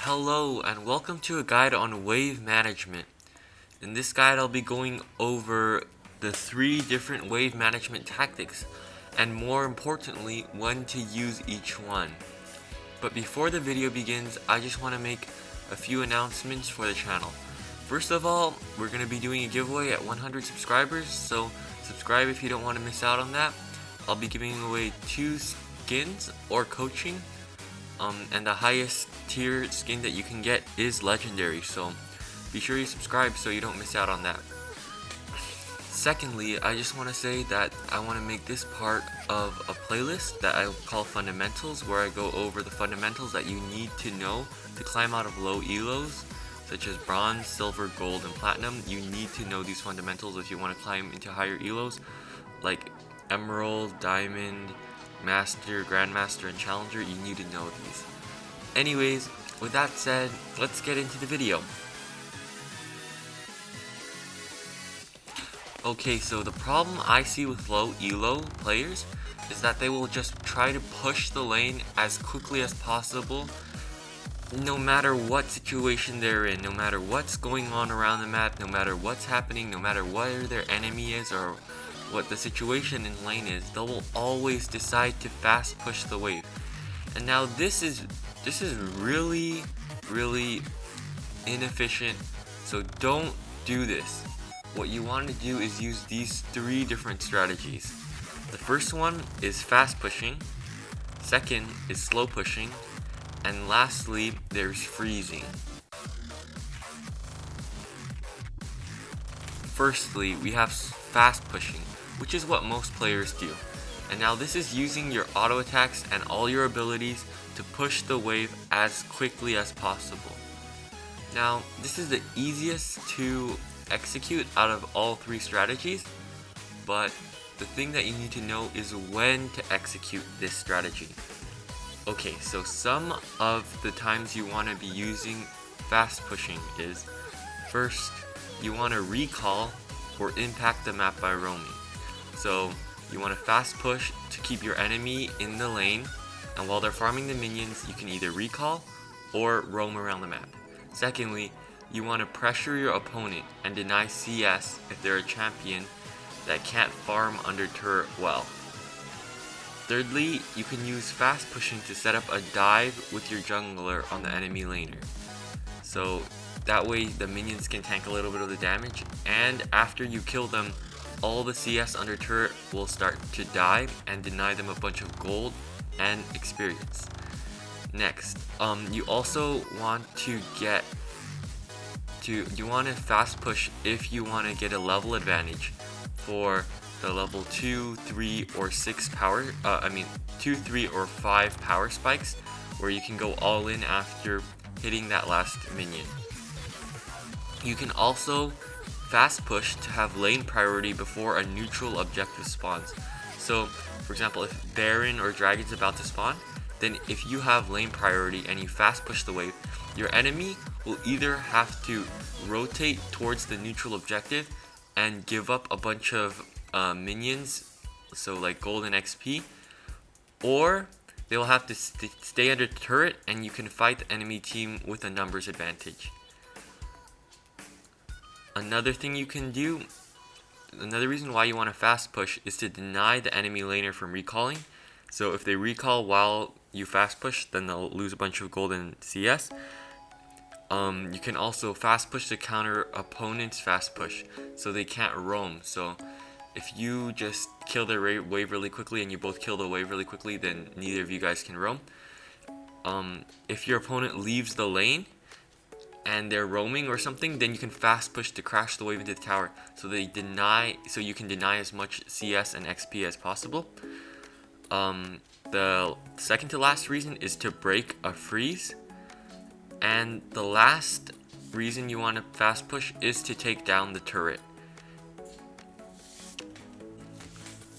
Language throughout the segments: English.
Hello and welcome to a guide on wave management. In this guide I'll be going over the 3 different wave management tactics and more importantly when to use each one. But before the video begins, I just want to make a few announcements for the channel. First of all, we're going to be doing a giveaway at 100 subscribers, so subscribe if you don't want to miss out on that. I'll be giving away 2 skins or coaching. And the highest tier skin that you can get is legendary, so be sure you subscribe so you don't miss out on that. Secondly, I just want to say that I want to make this part of a playlist that I call fundamentals, where I go over the fundamentals that you need to know to climb out of low elos such as bronze, silver, gold, and platinum. You need to know these fundamentals if you want to climb into higher elos like emerald, diamond, master, grandmaster, and challenger. You need to know these. Anyways, with that said, let's get into the video. Okay, so the problem I see with low elo players is that they will just try to push the lane as quickly as possible, no matter what situation they're in, no matter what's going on around the map, no matter what's happening, no matter where their enemy is or what the situation in lane is. They will always decide to fast push the wave. And now this is really inefficient, so don't do this. What you want to do is use these 3 different strategies. The first one is fast pushing, second is slow pushing, and lastly there's freezing. Firstly, we have fast pushing, which is what most players do. And now this is using your auto attacks and all your abilities to push the wave as quickly as possible. Now, this is the easiest to execute out of all 3 strategies, but the thing that you need to know is when to execute this strategy. Okay, so some of the times you want to be using fast pushing is, first, you want to recall or impact the map by roaming. So you want to fast push to keep your enemy in the lane, and while they're farming the minions, you can either recall or roam around the map. Secondly, you want to pressure your opponent and deny CS if they're a champion that can't farm under turret well. Thirdly, you can use fast pushing to set up a dive with your jungler on the enemy laner. So that way the minions can tank a little bit of the damage, and after you kill them, all the CS under turret will start to die and deny them a bunch of gold and experience. Next, you also want to fast push if you want to get a level advantage for the level 2, 3, or 6 power, 2, 3, or 5 power spikes, where you can go all in after hitting that last minion. You can also fast push to have lane priority before a neutral objective spawns. So, for example, if Baron or Dragon's about to spawn, then if you have lane priority and you fast push the wave, your enemy will either have to rotate towards the neutral objective and give up a bunch of minions, so like gold and XP, or they'll have to stay under turret and you can fight the enemy team with a numbers advantage. Another thing you can do, another reason why you want to fast push is to deny the enemy laner from recalling. So if they recall while you fast push, then they'll lose a bunch of gold and CS. You can also fast push to counter opponent's fast push, so they can't roam. So if you just kill their wave really quickly and you both kill the wave really quickly, then neither of you guys can roam. If your opponent leaves the lane and they're roaming or something, then you can fast push to crash the wave into the tower, so you can deny as much CS and XP as possible. The second to last reason is to break a freeze, and the last reason you want to fast push is to take down the turret.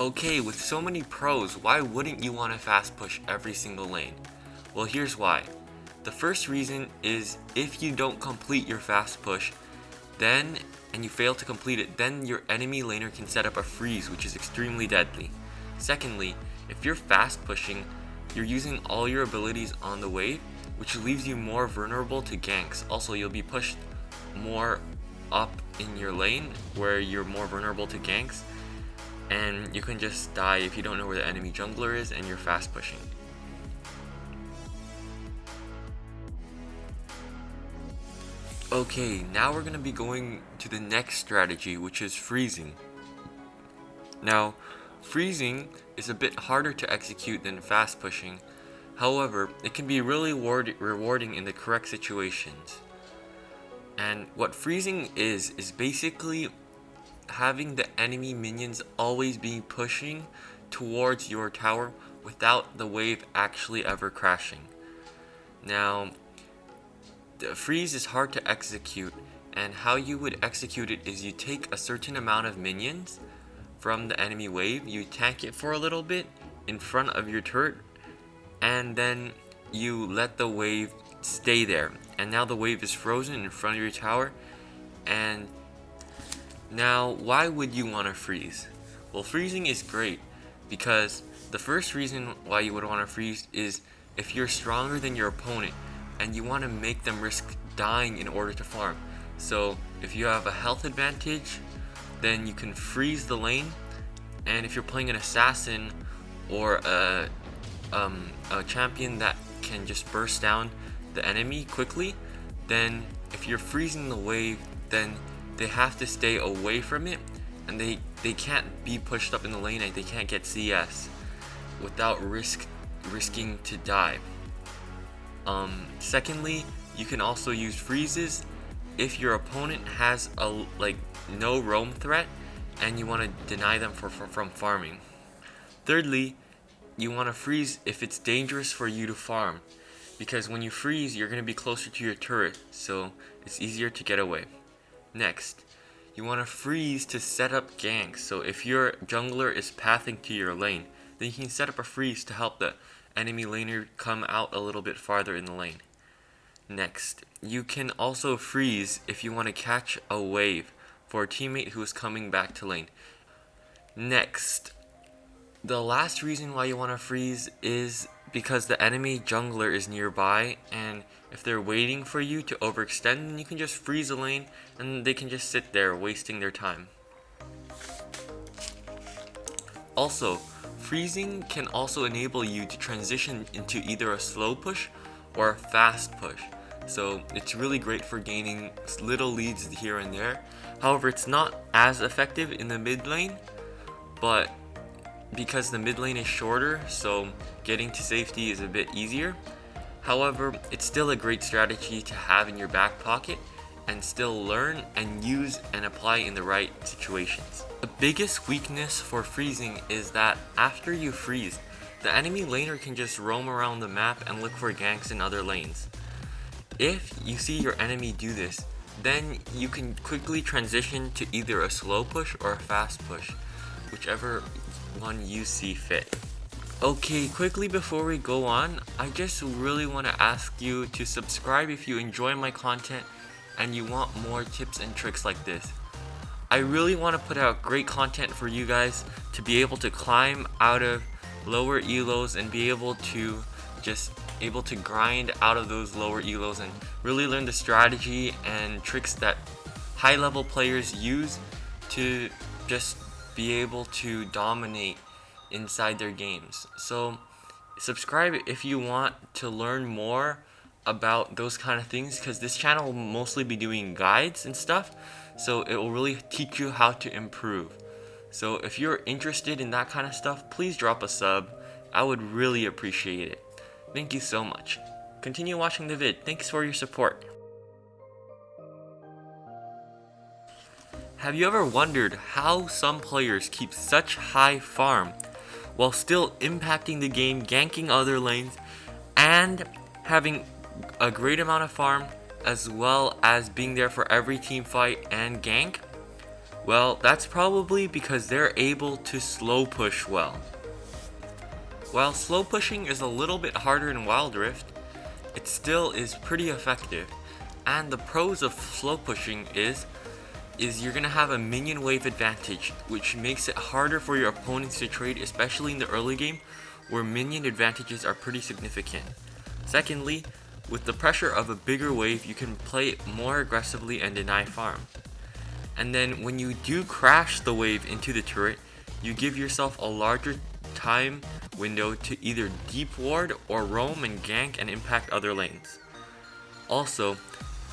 Okay, with so many pros, why wouldn't you want to fast push every single lane? Well, here's why. The first reason is if you don't complete your fast push, and you fail to complete it, then your enemy laner can set up a freeze, which is extremely deadly. Secondly, if you're fast pushing, you're using all your abilities on the wave, which leaves you more vulnerable to ganks. Also, you'll be pushed more up in your lane where you're more vulnerable to ganks, and you can just die if you don't know where the enemy jungler is and you're fast pushing. Okay, now we're going to be going to the next strategy, which is freezing. Now, freezing is a bit harder to execute than fast pushing. However, it can be really rewarding in the correct situations. And what freezing is basically having the enemy minions always be pushing towards your tower without the wave actually ever crashing. Now, the freeze is hard to execute, and how you would execute it is you take a certain amount of minions from the enemy wave, you tank it for a little bit in front of your turret, and then you let the wave stay there. And now the wave is frozen in front of your tower. And now, why would you want to freeze? Well, freezing is great because the first reason why you would want to freeze is if you're stronger than your opponent and you want to make them risk dying in order to farm. So if you have a health advantage, then you can freeze the lane. And if you're playing an assassin or a champion that can just burst down the enemy quickly, then if you're freezing the wave, then they have to stay away from it, and they can't be pushed up in the lane, and they can't get CS without risking to die. Secondly, you can also use freezes if your opponent has a no roam threat and you want to deny them from farming. Thirdly, you want to freeze if it's dangerous for you to farm, because when you freeze, you're going to be closer to your turret, so it's easier to get away. Next, you want to freeze to set up ganks. So if your jungler is pathing to your lane, then you can set up a freeze to help the enemy laner come out a little bit farther in the lane. Next, you can also freeze if you want to catch a wave for a teammate who is coming back to lane. Next, the last reason why you want to freeze is because the enemy jungler is nearby, and if they're waiting for you to overextend, then you can just freeze the lane and they can just sit there wasting their time. Also, freezing can also enable you to transition into either a slow push or a fast push. So it's really great for gaining little leads here and there. However, it's not as effective in the mid lane, but because the mid lane is shorter, so getting to safety is a bit easier. However, it's still a great strategy to have in your back pocket and still learn and use and apply in the right situations. The biggest weakness for freezing is that after you freeze, the enemy laner can just roam around the map and look for ganks in other lanes. If you see your enemy do this, then you can quickly transition to either a slow push or a fast push, whichever one you see fit. Okay, quickly before we go on, I just really want to ask you to subscribe if you enjoy my content and you want more tips and tricks like this. I really want to put out great content for you guys to be able to climb out of lower elos and be able to grind out of those lower elos and really learn the strategy and tricks that high level players use to just be able to dominate inside their games. So subscribe if you want to learn more about those kind of things, because this channel will mostly be doing guides and stuff, so it will really teach you how to improve. So if you're interested in that kind of stuff, please drop a sub. I would really appreciate it. Thank you so much. Continue watching the vid. Thanks for your support. Have you ever wondered how some players keep such high farm while still impacting the game, ganking other lanes, and having a great amount of farm, as well as being there for every team fight and gank? Well, that's probably because they're able to slow push well. While slow pushing is a little bit harder in Wild Rift, it still is pretty effective. And the pros of slow pushing is you're going to have a minion wave advantage, which makes it harder for your opponents to trade, especially in the early game where minion advantages are pretty significant. Secondly, With the pressure of a bigger wave, you can play it more aggressively and deny farm. And then when you do crash the wave into the turret, you give yourself a larger time window to either deep ward or roam and gank and impact other lanes. Also,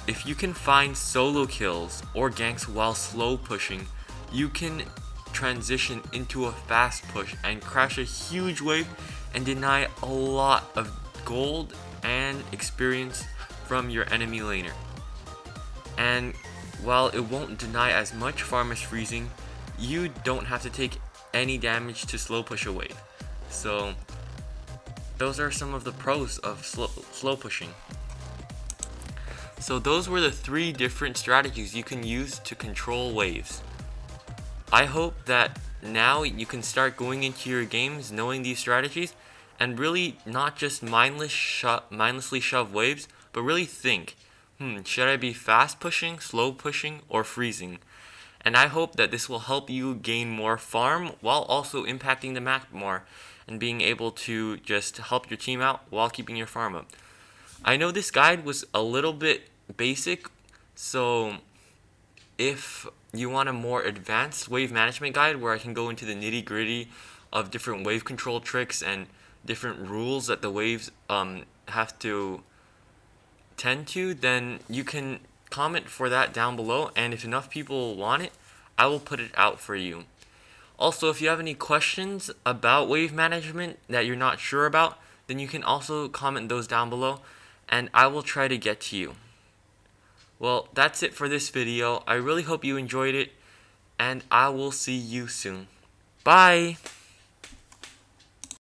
if you can find solo kills or ganks while slow pushing, you can transition into a fast push and crash a huge wave and deny a lot of gold and experience from your enemy laner. And while it won't deny as much farm as freezing, you don't have to take any damage to slow push a wave. So those are some of the pros of slow pushing. So those were the 3 different strategies you can use to control waves. I hope that now you can start going into your games knowing these strategies and really not just mindlessly shove waves, but really think, should I be fast pushing, slow pushing, or freezing? And I hope that this will help you gain more farm while also impacting the map more and being able to just help your team out while keeping your farm up. I know this guide was a little bit basic, so if you want a more advanced wave management guide where I can go into the nitty-gritty of different wave control tricks and different rules that the waves have to tend to, then you can comment for that down below, and if enough people want it, I will put it out for you. Also, if you have any questions about wave management that you're not sure about, then you can also comment those down below, and I will try to get to you. Well, that's it for this video. I really hope you enjoyed it, and I will see you soon. Bye!